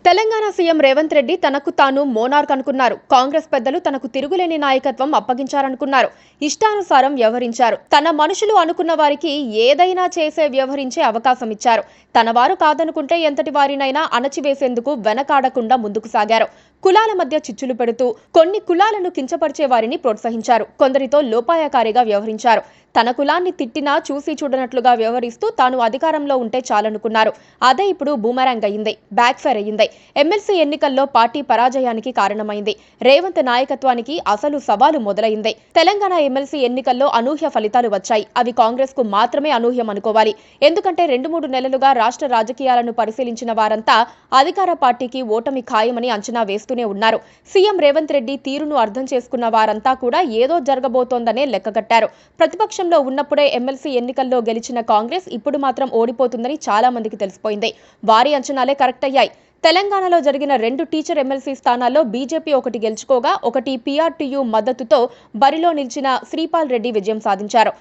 Telangana CM Revanth Reddy తనకు తాను monarch అనుకున్నారు. కాంగ్రెస్ పెద్దలు తనకు తిరుగులేని నాయకత్వం అప్పగించారనుకున్నారు. ఇష్టానుసారం వ్యవహరించారు. తన మనుషులు అనుకున్న వారికి ఏదైనా చేసే వ్యవహరించే అవకాశం ఇచ్చారు. తన వారు కాదనుకుంటే ఎంతటి వారినైనా అణచివేసేందుకు వెనకాడకుండా ముందుకు సాగారు. కులాల మధ్య చిచ్చులు పెడుతూ కొన్ని కులాలను కించపరిచే వారిని ప్రోత్సహించారు. కొందరితో లోపాయకారిగా వ్యవహరించారు. తన కులాన్ని తిట్టినా చూసి చూడనట్లుగా వ్యవహరిస్తూ తాను అధికారంలో ఉంటే చాలనుకున్నారు. అదే ఇప్పుడు బూమరాంగ్ అయింది, బ్యాక్ ఫైర్ అయింది. ఎమ్మెల్సీ ఎన్నికల్లో పార్టీ పరాజయానికి కారణమైంది. రేవంత్ నాయకత్వానికి అసలు సవాలు మొదలైంది. తెలంగాణ ఎమ్మెల్సీ ఎన్నికల్లో అనూహ్య ఫలితాలు వచ్చాయి. అవి కాంగ్రెస్ కు మాత్రమే అనూహ్యం అనుకోవాలి. ఎందుకంటే 2-3 నెలలుగా రాష్ట్ర రాజకీయాలను పరిశీలించిన వారంతా అధికార పార్టీకి ఓటమి ఖాయమని అంచనా వేస్తూనే ఉన్నారు. సీఎం రేవంత్ రెడ్డి తీరును అర్థం చేసుకున్న వారంతా కూడా ఏదో జరగబోతోందనే లెక్కగట్టారు. ప్రతిపక్షంలో ఉన్నప్పుడే ఎమ్మెల్సీ ఎన్నికల్లో గెలిచిన కాంగ్రెస్ ఇప్పుడు మాత్రం ఓడిపోతుందని చాలా మందికి తెలిసిపోయింది. వారి అంచనాలే కరెక్ట్ అయ్యాయి. తెలంగాణలో జరిగిన 2 టీచర్ ఎమ్మెల్సీ స్థానాల్లో బీజేపీ ఒకటి గెలుచుకోగా, ఒకటి పీఆర్టీయూ మద్దతుతో బరిలో నిలిచిన శ్రీపాల్ రెడ్డి విజయం సాధించారు.